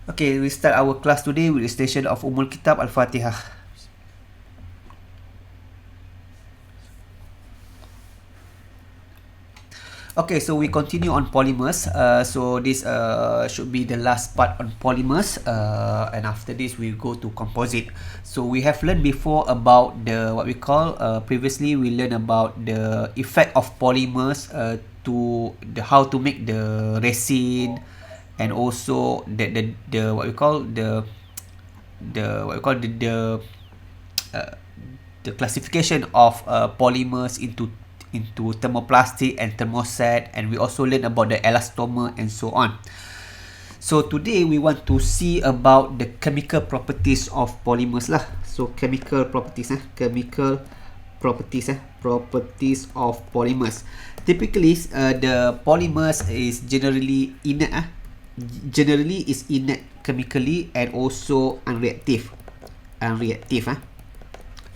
Okay, we start our class today with the station of Kitab Al-Fatihah. Okay, so we continue on polymers. So this should be the last part on polymers, and after this we go to composite. So we have learned before about the what we call previously we learned about the effect of polymers to the how to make the resin, and also the what we call the what we call uh, the classification of polymers into thermoplastic and thermoset, and we also learn about the elastomer and so on. So today we want to see about the chemical properties of polymers lah. So chemical properties properties of polymers. Typically the polymers is generally is inert chemically and also unreactive.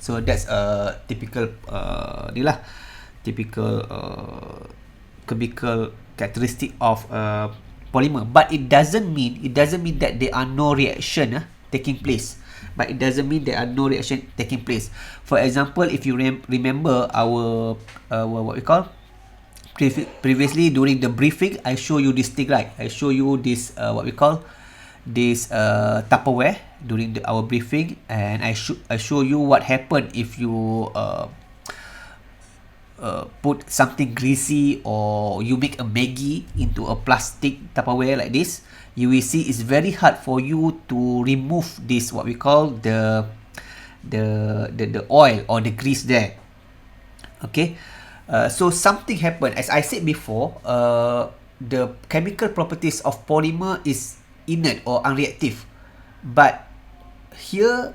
So that's a typical typical chemical characteristic of polymer. But it doesn't mean that there are no reaction taking place. But it doesn't mean there are no reaction taking place. For example, if you remember our what we call previously during the briefing, I show you this thing, right? I show you this what we call this Tupperware during our briefing, and I show you what happened if you put something greasy or you make a Maggi into a plastic Tupperware like this. You will see it's very hard for you to remove this what we call the oil or the grease there. Okay, so something happened. As I said before, the chemical properties of polymer is inert or unreactive, but here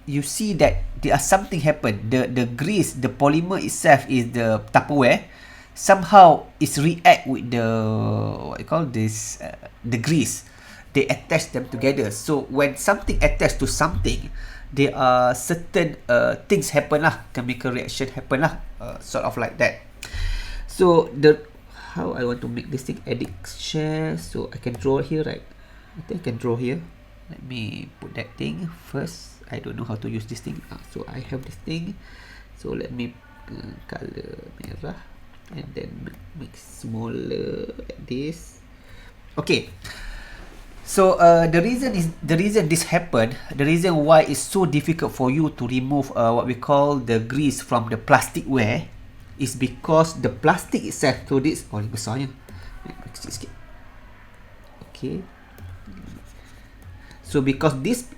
you see that there are something happen. The grease, the polymer itself is the Tupperware. Somehow it's react with the what you call this the grease. They attach them together. So when something attached to something, there are certain things happen lah. Chemical reaction happen lah. Sort of like that. So how I want to make this thing, edit share, so I can draw here, right? I think I can draw here. Let me put that thing first. I don't know how to use this thing. So I have this thing. So let me color merah and then make smaller like this. Okay. So the reason this happened, the reason why it's so difficult for you to remove what we call the grease from the plasticware is because the plastic itself. So this besarnya. Sikit. Okay. So because this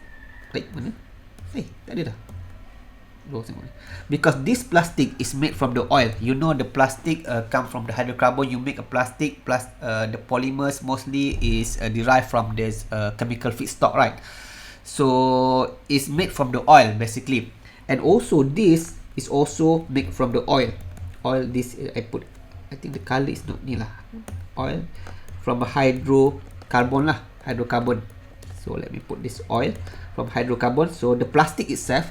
mana? Tak ada dah. Because this plastic is made from the oil. You know the plastic come from the hydrocarbon. You make a plastic plus the polymers mostly is derived from this chemical feedstock, right? So it's made from the oil basically. And also this is also made from the oil. Oil this I think the color is not ni lah. Oil from a hydrocarbon lah. Hydrocarbon. So let me put this oil from hydrocarbon. So the plastic itself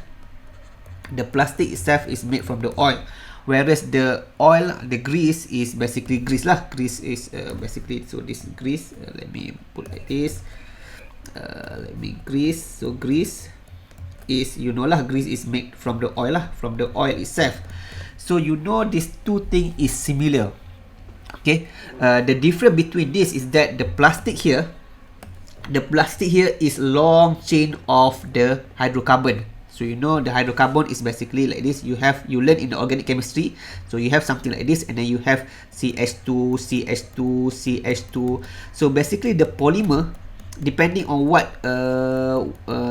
is made from the oil, whereas the oil, the grease is basically grease lah. Grease is basically, so this grease. Let me put like this. Let me grease. So grease is, you know lah, grease is made from the oil lah, from the oil itself. So you know these two things is similar. Okay, the difference between this is that the plastic here is long chain of the hydrocarbon. So you know the hydrocarbon is basically like this. You learn in the organic chemistry. So you have something like this, and then you have CH2, CH2, CH2. So basically the polymer, depending on what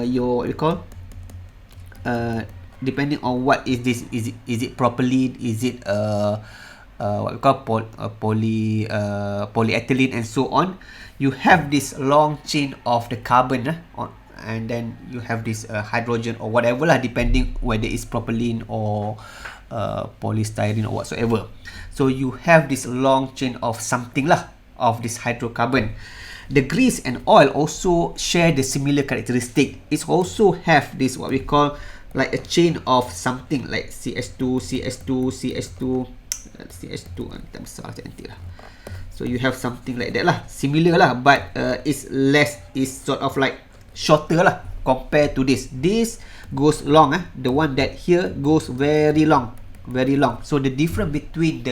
your what you call depending on what is this, is it propylene, is it what we call polyethylene and so on. You have this long chain of the carbon and then you have this hydrogen or whatever lah, depending whether it's propylene or polystyrene or whatsoever. So you have this long chain of something lah, of this hydrocarbon. The grease and oil also share the similar characteristic. It also have this what we call like a chain of something like CH2, CH2, CH2, CH2 tak besar macam nanti lah. So you have something like that lah, similar lah, but it's less, is sort of like shorter lah compared to this. This goes long, the one that here goes very long, very long. So the difference between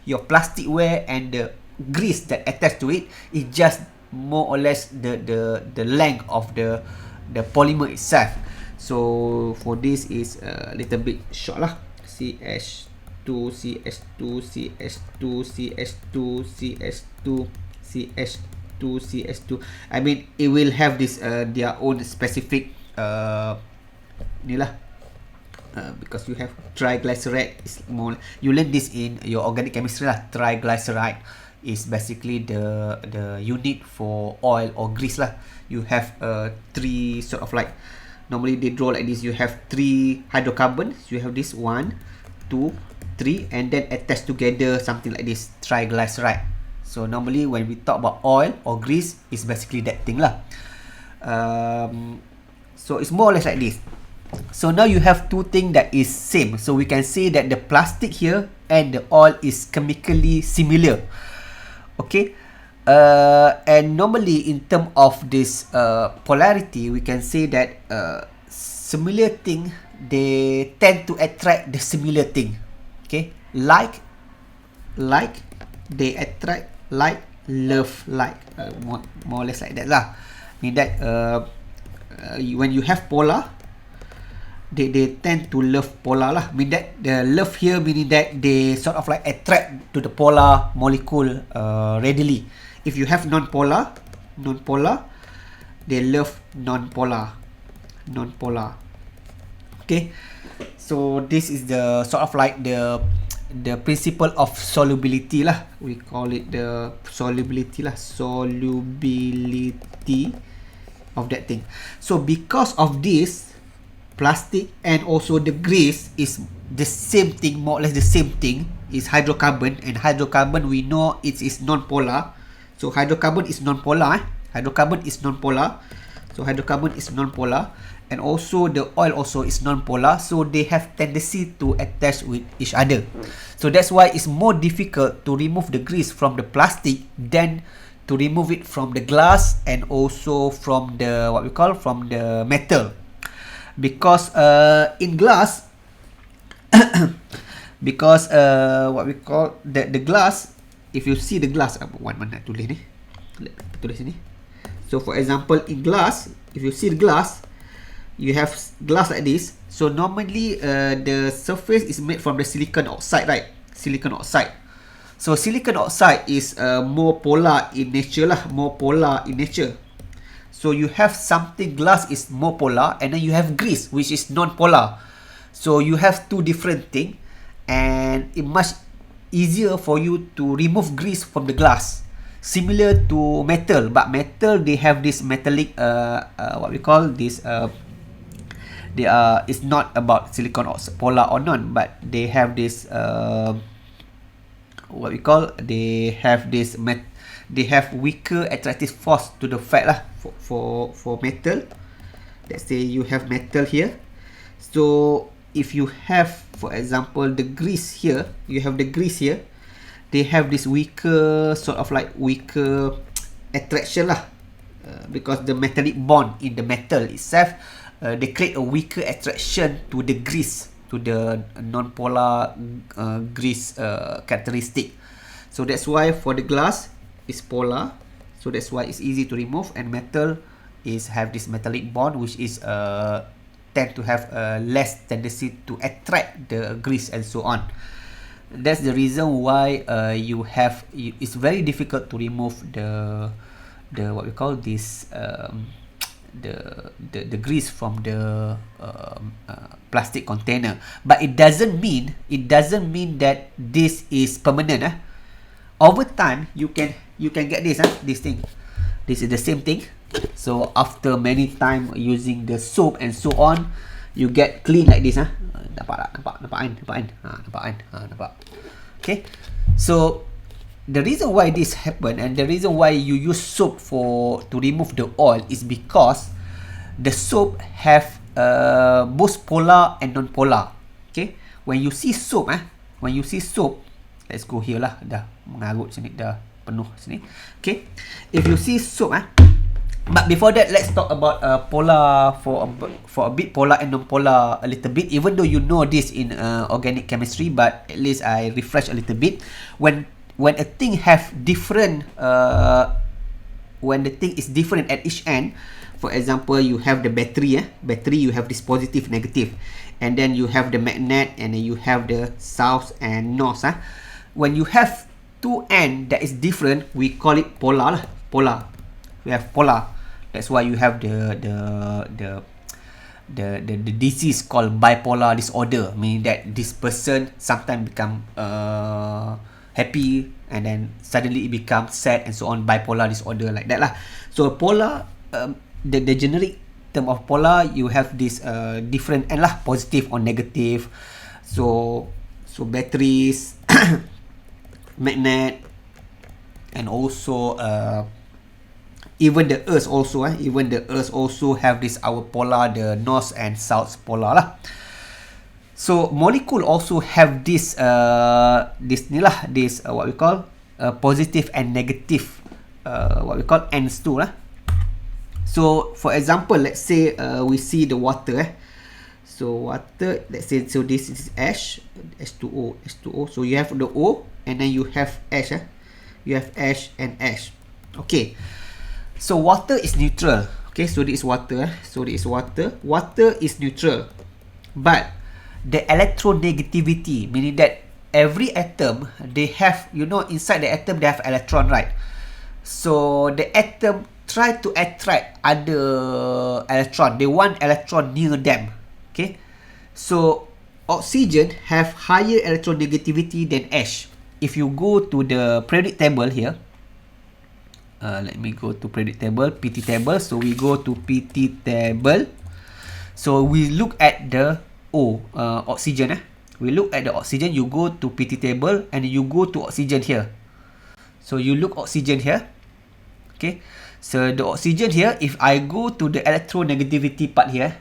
your plasticware and the grease that attached to it is just more or less the length of the polymer itself. So for this is a little bit short lah. CH2, CH2, CH2, CH2, CH2, CH2, CH2. I mean, it will have this their own specific ni lah. Because you have triglyceride, is more, you learn this in your organic chemistry lah. Triglyceride is basically the unit for oil or grease lah. You have three sort of like, normally they draw like this. You have three hydrocarbons. You have this 1, 2, 3, and then attached together something like this, triglyceride. So normally when we talk about oil or grease, it's basically that thing lah. So it's more or less like this. So now you have two things that is same. So we can say that the plastic here and the oil is chemically similar. Okay. And normally in terms of this polarity, we can say that similar thing, they tend to attract the similar thing. Okay. Like they attract like, love like, more or less like that lah. Mean that when you have polar, they tend to love polar lah. Mean that the love here meaning that they sort of like attract to the polar molecule readily. If you have non-polar, they love non-polar. Okay, so this is the sort of like the principle of solubility lah. We call it the solubility lah. Solubility of that thing. So because of this, plastic and also the grease is the same thing, more or less the same thing, is hydrocarbon, and hydrocarbon we know it is non-polar. So hydrocarbon is non-polar. Hydrocarbon is non-polar. So hydrocarbon is non-polar, and also the oil also is non-polar. So they have tendency to attach with each other. So that's why it's more difficult to remove the grease from the plastic than to remove it from the glass and also from the what we call from the metal. Because in glass, because what we call the glass, if you see the glass, one mana tulis ni, tulis ni. So for example, in glass, if you see the glass, you have glass like this. So normally the surface is made from the silicon oxide, right? Silicon oxide. So silicon oxide is more polar in nature lah, more polar in nature. So you have something, glass is more polar, and then you have grease which is non-polar. So you have two different things, and it much easier for you to remove grease from the glass. Similar to metal, but metal they have this metallic what we call this they are, it's not about silicon oxide polar or non, but they have this what we call, they have this they have weaker attractive force to the fact lah for metal. Let's say you have metal here. So if you have, for example, the grease here, you have the grease here, they have this weaker sort of like weaker attraction lah, because the metallic bond in the metal itself, they create a weaker attraction to the grease, to the non-polar grease characteristic. So that's why for the glass is polar, so that's why it's easy to remove, and metal is have this metallic bond which is tend to have less tendency to attract the grease and so on. That's the reason why you have, it's very difficult to remove the what we call this the grease from the plastic container. But it doesn't mean that this is permanent. Over time you can get this this thing. This is the same thing. So after many time using the soap and so on, you get clean like this. Nampak kan? Nampak. Okay. So the reason why this happen, and the reason why you use soap to remove the oil, is because the soap have both polar and non-polar. Okay. When you see soap, let's go here lah. Dah mengarut sini dah. penuh sini. Okay, if you see soap but before that, let's talk about polar for a bit, polar and non-polar a little bit. Even though you know this in organic chemistry, but at least I refresh a little bit. When a thing have different when the thing is different at each end, for example, you have the battery. Battery, you have this positive, negative, and then you have the magnet, and then you have the south and north. When you have two end that is different, we call it polar. Polar. We have polar. That's why you have the disease called bipolar disorder, meaning that this person sometimes become happy and then suddenly it becomes sad and so on. Bipolar disorder, like that lah. So polar, the generic term of polar, you have this different end lah, positive or negative. So batteries, magnet, and also even the earth also have this our polar, the north and south polar lah. So molecule also have this what we call positive and negative what we call ends too lah. So for example, let's say we see the water. So water, let's say, so this is ash, H2O. So you have the O and then you have ash. You have ash and ash. Okay. So water is neutral. Okay, so this is water. So this is water. Water is neutral. But the electronegativity, meaning that every atom, they have, inside the atom they have electron, right? So the atom try to attract other electron. They want electron near them. Okay. So oxygen have higher electronegativity than ash. If you go to the periodic table here, let me go to periodic table, PT table. So we go to PT table. So we look at the oxygen. We look at the oxygen. You go to PT table and you go to oxygen here. So you look oxygen here. Okay. So the oxygen here, if I go to the electronegativity part here,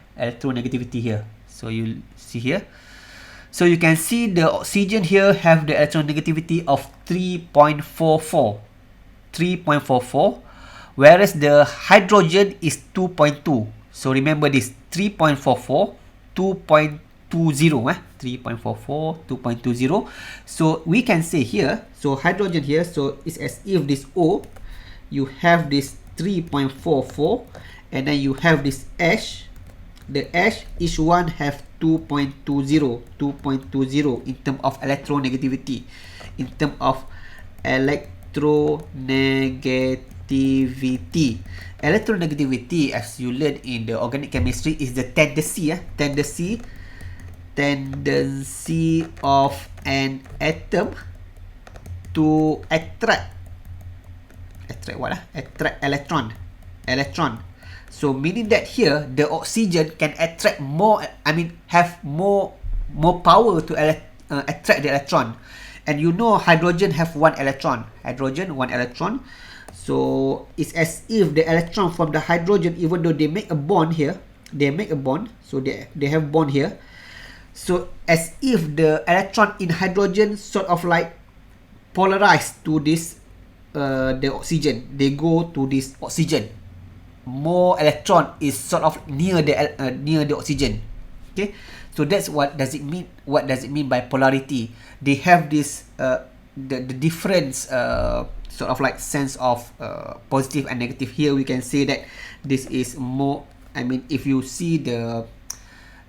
so you see here. So you can see the oxygen here have the electronegativity of 3.44. Whereas the hydrogen is 2.2. So remember this, 3.44, 2.20, 3.44, 2.20. So we can say here, so hydrogen here, so it's as if this O, you have this 3.44, and then you have this ash. The ash, each one have 2.20 in terms of electronegativity, in terms of electronegativity. Electronegativity, as you learn in the organic chemistry, is the tendency of an atom to attract electron. So meaning that here the oxygen can attract more, have more power to attract the electron. And hydrogen have one electron. So it's as if the electron from the hydrogen, even though they make a bond here, so they have bond here. So as if the electron in hydrogen sort of like polarized to this the oxygen. They go to this oxygen. More electron is sort of near the oxygen. Okay, so that's what does it mean. What does it mean by polarity? They have this the difference sort of like sense of positive and negative. Here we can say that this is more. If you see the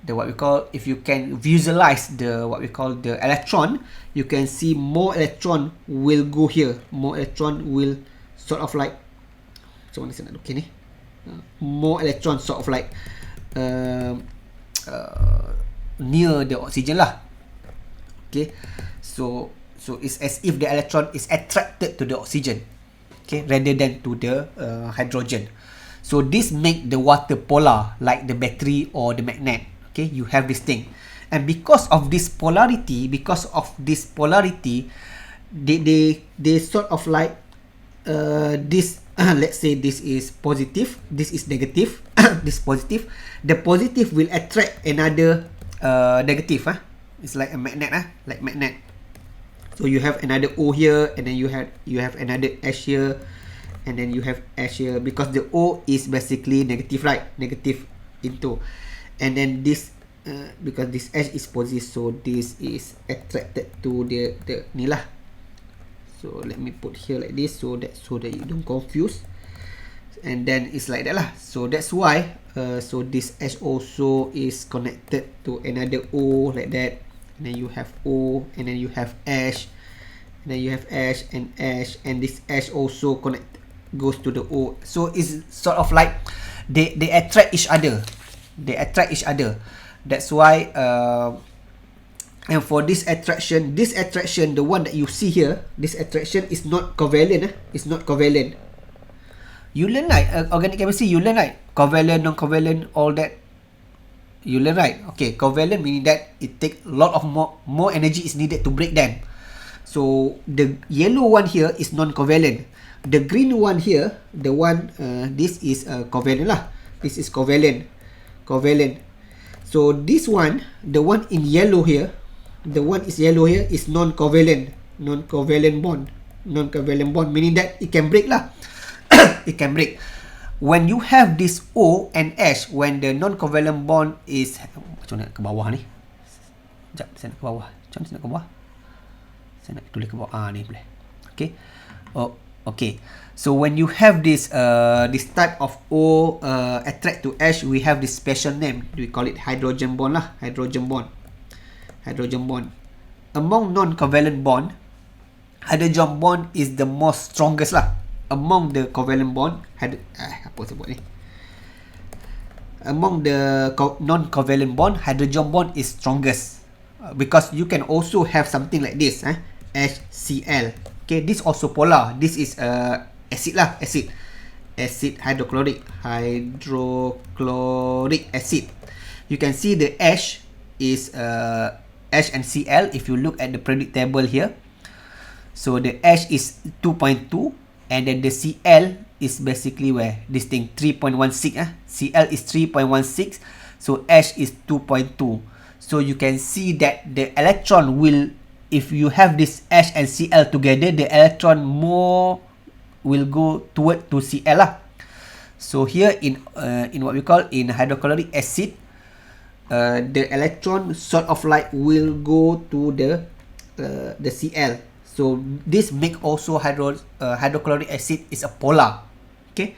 what we call, if you can visualize the what we call the electron, you can see more electron will go here. More electron will sort of like, so okay ni. More electron sort of like near the oxygen lah. Okay, so it's as if the electron is attracted to the oxygen, okay, rather than to the hydrogen. So this make the water polar, like the battery or the magnet. Okay, you have this thing, and because of this polarity, they sort of like this. Let's say this is positive, this is negative. This positive, the positive will attract another negative. It's like a magnet. Like magnet. So you have another O here, and then you have another H here, and then you have H here, because the O is basically negative, right? Negative into, and then this because this H is positive, so this is attracted to the ni lah. So let me put here like this, so that you don't confuse, and then it's like that lah. So that's why so this H also is connected to another O like that, and then you have O, and then you have H, and then you have H, and this H also goes to the O. So it's sort of like they attract each other. That's why and for this attraction, the one that you see here, this attraction is not covalent. It's not covalent. You learn, right? Organic chemistry, you learn, right? Covalent, non-covalent, all that. You learn, right? Okay, covalent meaning that it takes a lot of more energy is needed to break them. So the yellow one here is non-covalent. The green one here, the one this is covalent lah. This is covalent. So this one, the one in yellow here, is non-covalent. Non-covalent bond, meaning that it can break lah. It can break. When you have this O and H, when the non-covalent bond is, macam nak ke bawah ni? Sekejap, saya nak ke bawah. Macam mana saya nak ke bawah? Saya nak tulis ke bawah. Ni boleh. Okay. Oh, okay. So when you have this this type of O attract to H, we have this special name. We call it hydrogen bond lah. Hydrogen bond. Among non-covalent bond, hydrogen bond is the most strongest lah. Among the covalent bond, apa saya buat ni? Among the non-covalent bond, hydrogen bond is strongest, because you can also have something like this, HCl. Okay, this also polar. This is acid lah, acid hydrochloric acid. You can see the H is H and Cl if you look at the periodic table here. So the H is 2.2, and then the Cl is basically where this thing 3.16. Cl is 3.16, so H is 2.2. So you can see that the electron will, if you have this H and Cl together, the electron more will go toward to Cl lah. So here in what we call in hydrochloric acid, the electron sort of like will go to the Cl. So this make also hydrochloric acid is a polar. Okay,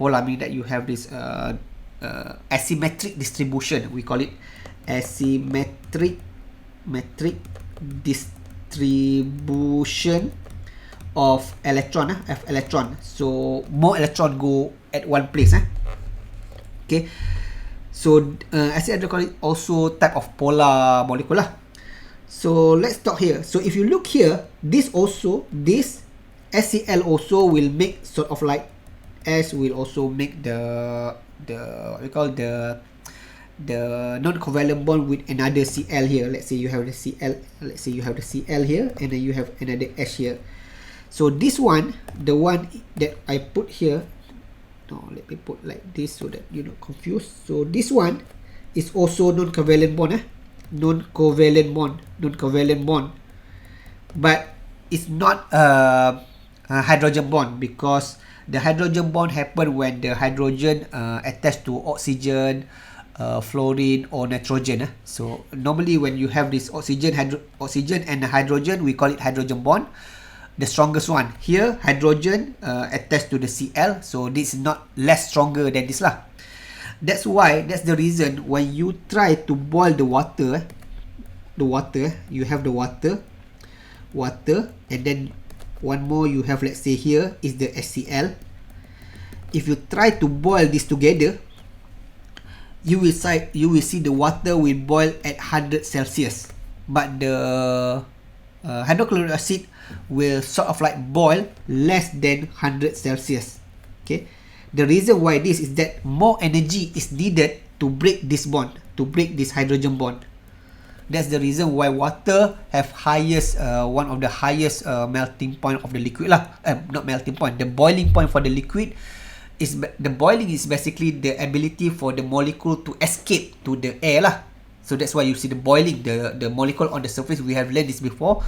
polar means that you have this asymmetric distribution. We call it asymmetric distribution of electron. So more electron go at one place. Okay, so acid hydrochloric also type of polar molecule lah. So let's talk here. So if you look here, this HCl also will make sort of like S will also make the what we call the non-covalent bond with another Cl here. Let's say you have the Cl. Let's say you have the Cl here, and then you have another H here. So this one, the one that I put here, no, let me put like this so that you're not confused. So this one is also non-covalent bond. Non-covalent bond, but it's not a hydrogen bond, because the hydrogen bond happen when the hydrogen attached to oxygen, fluorine or nitrogen. So normally when you have this oxygen and hydrogen, we call it hydrogen bond, the strongest one. Here hydrogen attached to the Cl, so this is not less stronger than this lah. That's the reason when you try to boil the water, you have the water, and then one more you have, let's say here is the HCl. If you try to boil this together, you will see the water will boil at 100 Celsius, but the hydrochloric acid will sort of like boil less than 100 Celsius. Okay. The reason why this is that more energy is needed to break this bond, to break this hydrogen bond. That's the reason why water have one of the highest melting point of the liquid lah. Not melting point, the boiling point for the liquid is the boiling is basically the ability for the molecule to escape to the air lah. So that's why you see the boiling, the molecule on the surface. We have learned this before.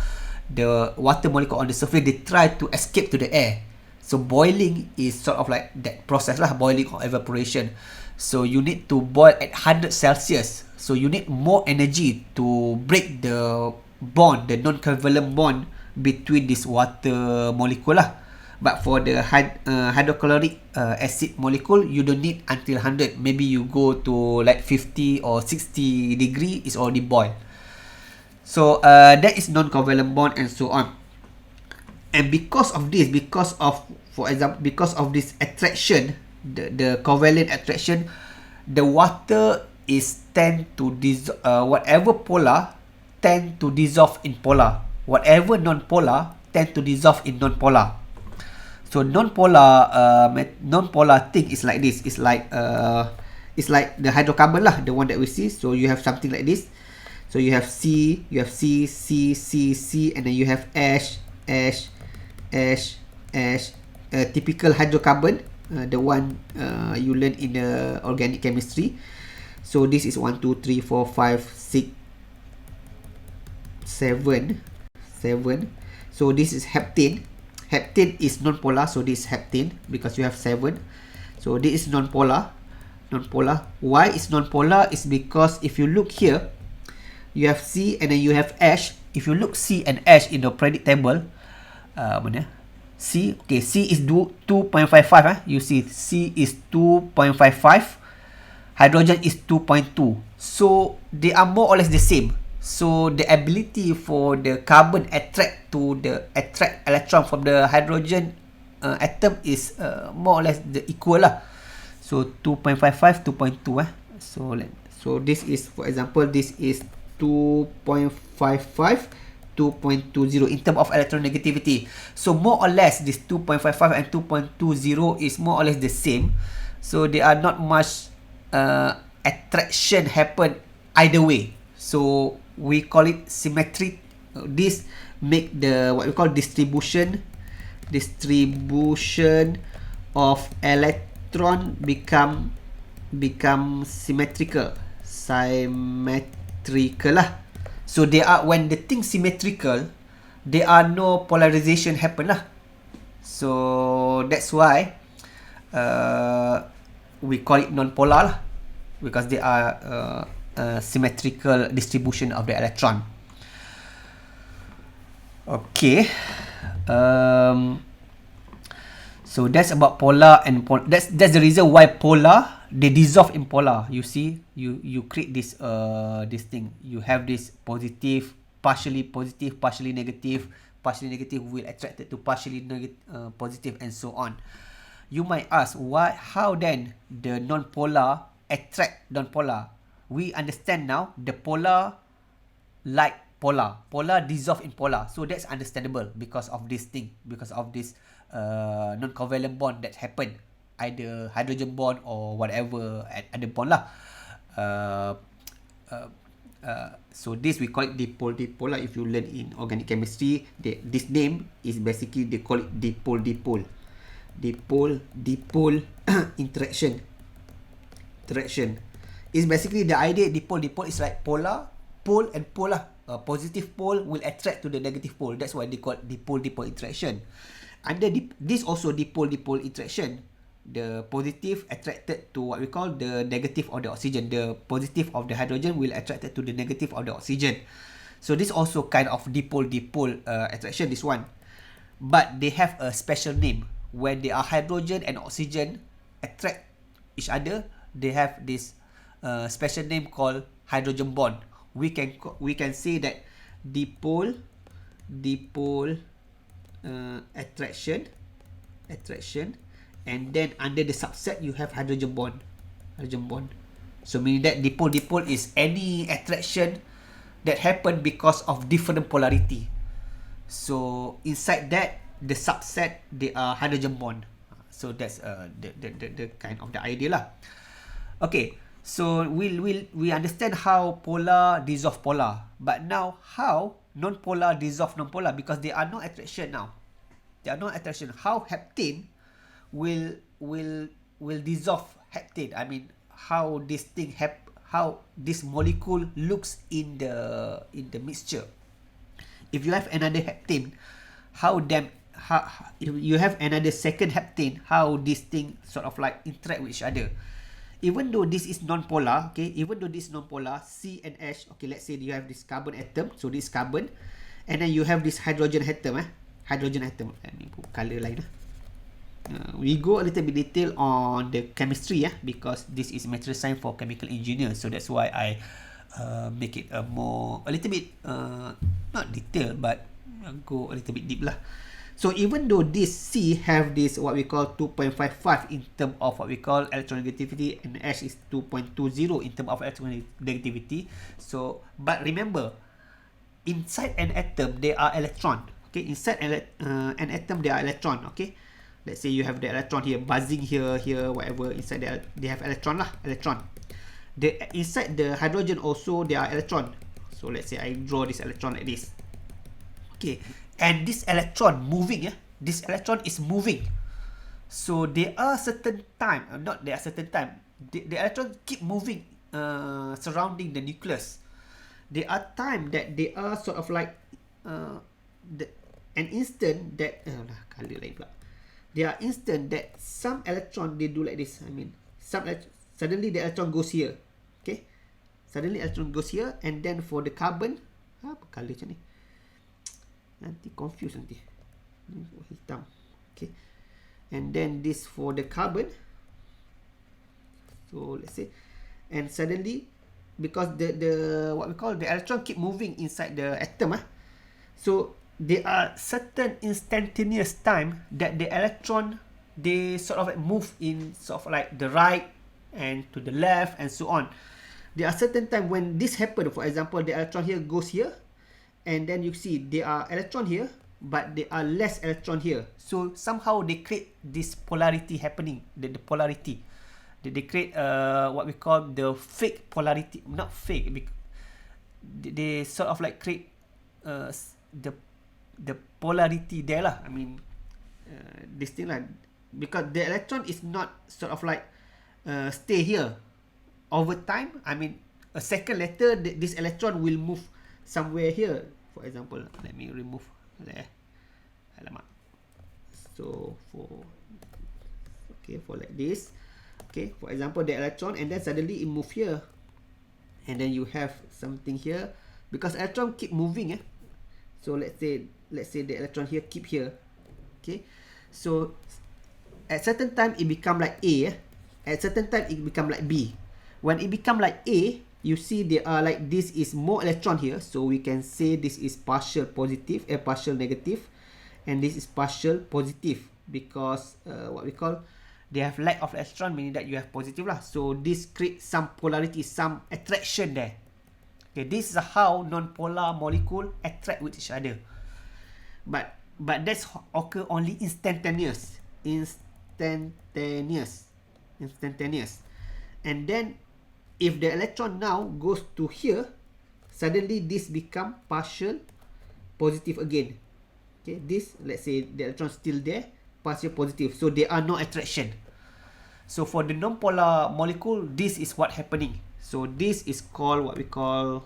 the water molecule on the surface, they try to escape to the air. So boiling is sort of like that process lah, boiling or evaporation. So you need to boil at 100 Celsius. So you need more energy to break the bond, the non-covalent bond between this water molecule lah. But for the hydrochloric acid molecule, you don't need until 100. Maybe you go to like 50 or 60 degree, it's already boiled. So that is non-covalent bond and so on. And because of this, for example, because of this attraction, the covalent attraction, the water is tend to whatever polar tend to dissolve in polar. Whatever non-polar tend to dissolve in non-polar. So non-polar thing is like this. It's like the hydrocarbon lah, the one that we see. So you have something like this. So you have C, and then you have ash, typical hydrocarbon, the one you learn in the organic chemistry. So this is 1, 2, 3, 4, 5, 6, 7. So this is heptane. Heptane is non-polar, so this is heptane because you have 7. So this is non-polar. Why is non-polar? Is because if you look here, you have C and then you have ash. If you look C and ash in the periodic table, C is 2.55. You see C is 2.55. Hydrogen is 2.2. So they are more or less the same. So the ability for the carbon attract electron from the hydrogen atom is more or less the equal lah. So 2.55, 2.2. So this is, for example, this is 2.55, 2.20 in terms of electronegativity. So more or less this 2.55 and 2.20 is more or less the same. So there are not much attraction happen either way. So we call it symmetric. This make the what we call distribution of electron become symmetrical lah. So they are, when the thing symmetrical, there are no polarization happen lah. So that's why we call it non-polar lah, because they are symmetrical distribution of the electron. Okay. So that's about polar and that's the reason why polar, they dissolve in polar. You see, you create this thing. You have this positive, partially negative. Partially negative will attract to partially positive and so on. You might ask, how then the non-polar attract non-polar? We understand now the polar like polar. Polar dissolve in polar. So that's understandable because of this thing, because of this non-covalent bond that happen, either hydrogen bond or whatever other bond lah. So this we call it dipolar. If you learn in organic chemistry, this name is basically they call it dipole interaction. Is basically the idea. Dipole is like polar, pole and pole lah. Positive pole will attract to the negative pole. That's why they call it dipole interaction. Under this also dipole interaction, the positive attracted to what we call the negative of the oxygen. The positive of the hydrogen will attracted to the negative of the oxygen. So this also kind of dipole attraction, this one. But they have a special name. When they are hydrogen and oxygen attract each other, they have this special name called hydrogen bond. We can say that dipole attraction, and then under the subset you have hydrogen bond. So meaning that dipole is any attraction that happen because of different polarity. So inside that, the subset, they are hydrogen bond. So that's the kind of the idea lah. Okay, so we understand how polar dissolve polar, but now how non-polar dissolve non-polar, because there are no attraction now. There are no attraction. How heptane will dissolve heptane? I mean, how this thing how this molecule looks in the mixture. if you have another heptane, if you have another second heptane, how this thing sort of like interact with each other. Even though this is non-polar, okay, even though this is non-polar, C and H, okay, let's say you have this carbon atom, so this carbon, and then you have this hydrogen atom, hydrogen atom, let me put color lain. We go a little bit detail on the chemistry, because this is material science for chemical engineer, so that's why I make it a little bit, not detailed, but go a little bit deep lah. So even though this C have this what we call 2.55 in terms of what we call electronegativity, and H is 2.20 in terms of electronegativity. So, but remember, inside an atom there are electron. Okay, inside an atom there are electron. Okay, let's say you have the electron here, buzzing here, whatever. Inside there, they have electron lah, electron. Inside the hydrogen also there are electron. So let's say I draw this electron like this. Okay, and this electron moving, this electron is moving. So there are certain time, the electron keep moving surrounding the nucleus. There are time that they are sort of like an instant that color lain pula. There are instant that some electron they do like this. I mean, suddenly the electron goes here. Okay, suddenly electron goes here, and then for the carbon, apa color macam ni? Nanti confuse nanti. Hitam. Okay. And then this for the carbon. So let's say, and suddenly, because the what we call the electron keep moving inside the atom, so there are certain instantaneous time that the electron they sort of like move in sort of like the right and to the left and so on. There are certain time when this happen. For example, the electron here goes here, and then you see there are electron here, but there are less electron here. So somehow they create this polarity happening. The polarity. They create what we call the fake polarity. Not fake. They sort of like create the polarity there lah. I mean, this thing lah. Because the electron is not sort of like stay here. Over time, I mean, a second later, this electron will move somewhere here. For example, let me remove there. Alamak. So for like this, okay, for example, the electron, and then suddenly it move here, and then you have something here, because electron keep moving. So let's say the electron here keep here. Okay, so at certain time it become like A. At certain time it become like B. When it become like A, you see there are like this is more electron here, so we can say this is partial positive, partial negative, and this is partial positive, because what we call, they have lack of electron, meaning that you have positive lah. So this creates some polarity, some attraction there. Okay, this is how non-polar molecule attract with each other. But that's occur only instantaneous. And then if the electron now goes to here, suddenly this become partial positive again. Okay, this, let's say the electron still there, partial positive. So there are no attraction. So for the non-polar molecule, this is what happening. So this is called what we call,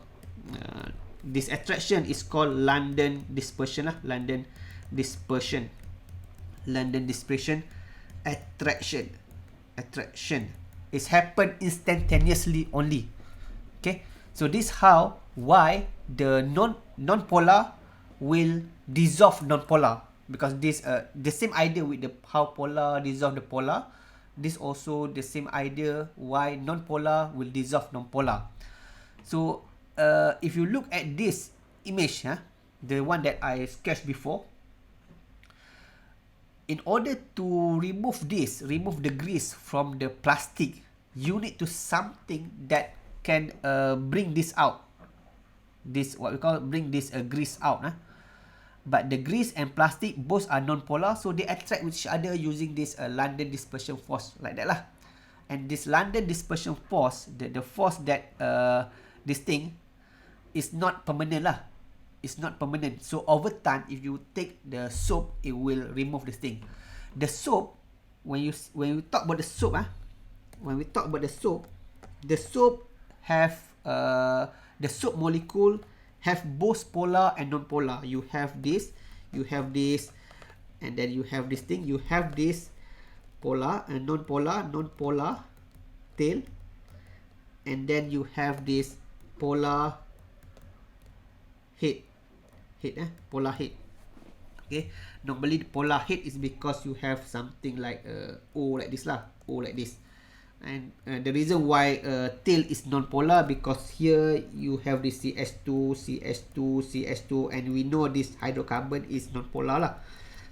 this attraction is called London dispersion lah. London dispersion attraction. It's happen instantaneously only. Okay, so this why the non-polar will dissolve non-polar, because this the same idea with the how polar dissolve the polar. This also the same idea why non-polar will dissolve non-polar. So if you look at this image, the one that I sketched before, in order to remove the grease from the plastic, you need to something that can bring this out. This what we call bring this grease out. But the grease and plastic both are non-polar, so they attract with each other using this London dispersion force, like that lah. And this London dispersion force, the force that this thing is not permanent lah. It's not permanent. So over time, if you take the soap, it will remove this thing. The soap, when you talk about the soap, the soap have the soap molecule have both polar and non-polar. You have this, and then you have this thing. You have this polar and non-polar tail, and then you have this polar head, polar head. Okay, normally the polar head is because you have something like O like this lah, O like this. And the reason why tail is non-polar because here you have this CH2, CH2, CH2, and we know this hydrocarbon is non-polar lah.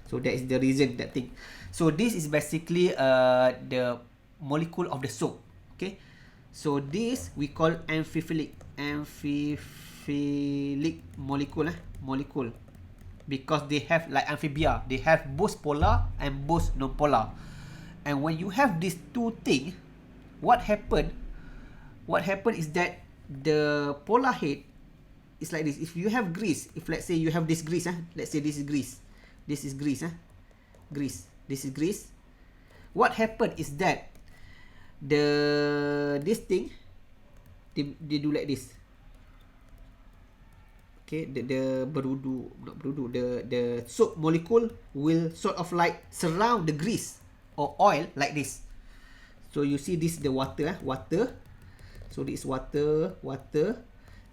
So that is the reason, that thing. So this is basically the molecule of the soap. Okay, so this we call amphiphilic molecule, because they have, like amphibia, they have both polar and both non-polar. And when you have these two things, what happened is that the polar head is like this. If you have grease, if let's say you have this grease, let's say this is grease, this is grease, this is grease. What happened is that this thing, they do like this. Okay, the soap molecule will sort of like surround the grease or oil like this. So you see this is the water. So this is water,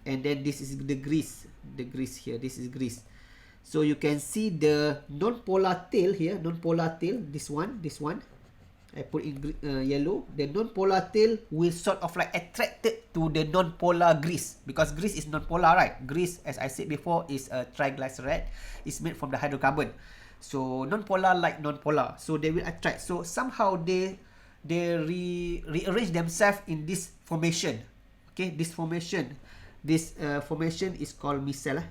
and then this is the grease here. This is grease. So you can see the non-polar tail here, this one. I put in yellow. The non-polar tail will sort of like attracted to the non-polar grease, because grease is non-polar, right? Grease, as I said before, is a triglyceride. It's made from the hydrocarbon. So non-polar like non-polar, so they will attract. So somehow they rearrange themselves in this formation. Okay, this formation is called micelle,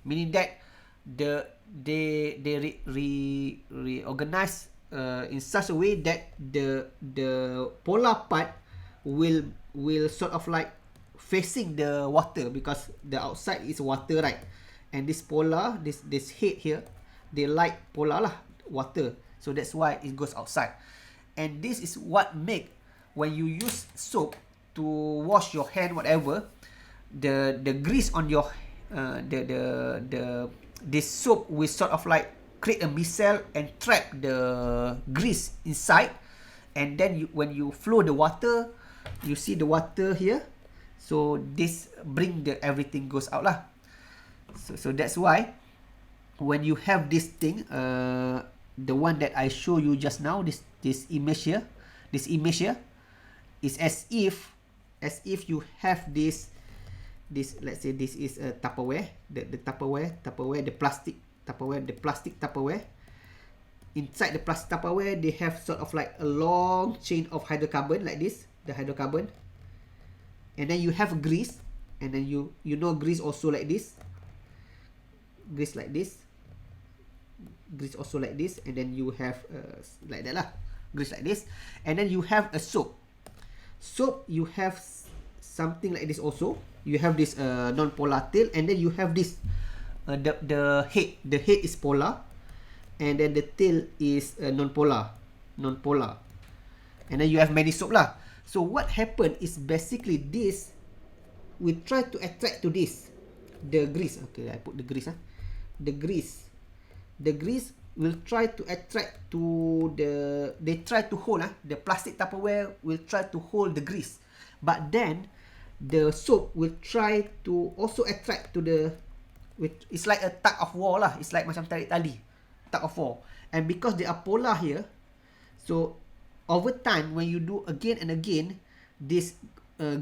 meaning that they reorganize in such a way that the polar part will sort of like facing the water, because the outside is water, right? And this polar, this head here, they like polar lah, water. So that's why it goes outside. And this is what make, when you use soap to wash your hand, whatever, the grease on your this soap will sort of like create a micelle and trap the grease inside. And then when you flow the water, you see the water here. So this bring the everything goes out lah. So that's why when you have this thing, the one that I show you just now, this image here, is as if you have this, let's say this is a Tupperware, the plastic Tupperware. Inside the plastic Tupperware, they have sort of like a long chain of hydrocarbon like this, the hydrocarbon. And then you have grease, and then you know grease also like this, grease also like this, and then you have like that lah, grease like this. And then you have a soap, you have something like this also. You have this non-polar tail, and then you have this the head is polar, and then the tail is non-polar, and then you have many soap lah. So what happened is basically this, we try to attract to this, the grease. Okay, I put the grease. The grease will try to attract to they try to hold, the plastic Tupperware will try to hold the grease, but then the soap will try to also attract to it's like a tug of war lah. It's like macam tarik tali, tug of war. And because they are polar here, so over time when you do again and again, this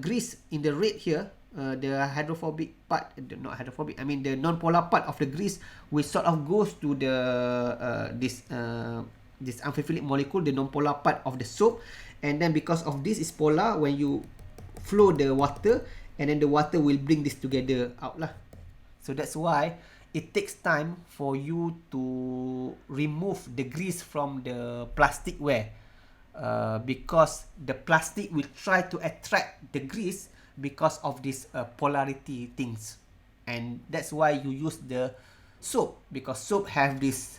grease in the red here, the hydrophobic part, not hydrophobic, I mean the non-polar part of the grease will sort of goes to the this amphiphilic molecule, the non-polar part of the soap. And then because of this is polar, when you flow the water, and then the water will bring this together out lah. So that's why it takes time for you to remove the grease from the plastic ware, because the plastic will try to attract the grease because of this polarity things. And that's why you use the soap, because soap have this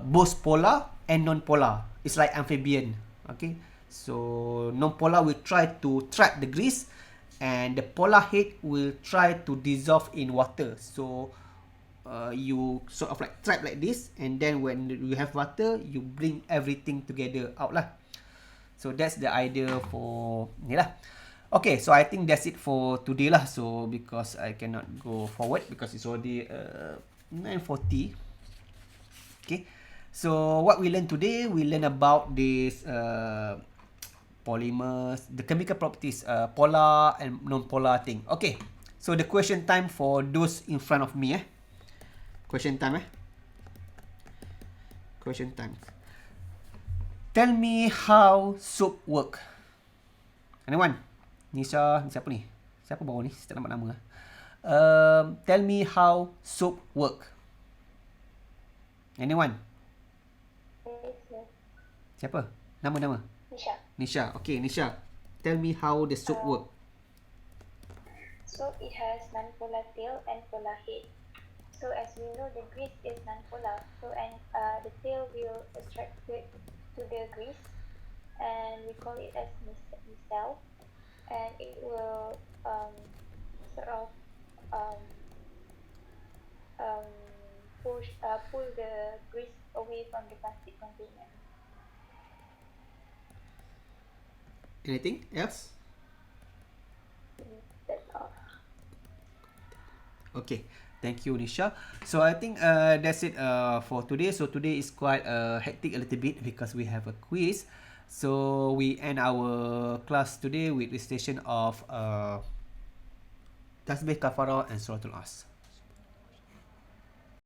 both polar and non-polar. It's like amphibian. Okay, so non-polar will try to trap the grease, and the polar head will try to dissolve in water. So you sort of like trap like this, and then when you have water, you bring everything together out lah. So that's the idea for ni lah. Okay, so I think that's it for today lah. So because I cannot go forward because it's already 9:40. Okay, so what we learn today, we learn about this polymers, the chemical properties, polar and non-polar thing. Okay, so the question time for those in front of me. Question time. Question time. Tell me how soap work. Anyone? Nisha, ni siapa ni? Siapa bawah ni? Saya tak nampak nama. Tell me how soap work. Anyone? Siapa? Nama. Nisha. Okay, Nisha. Tell me how the soap work. So it has non-polar tail and polar head. So as we know, the grease is non-polar. So the tail will attract to the grease, and we call it as micelle, and it will pull the grease away from the plastic container. Anything else? That's all. Okay, thank you, Nisha. So I think that's it for today. So today is quite hectic a little bit because we have a quiz. So we end our class today with recitation of Tasbih Kafarah and Suratul As.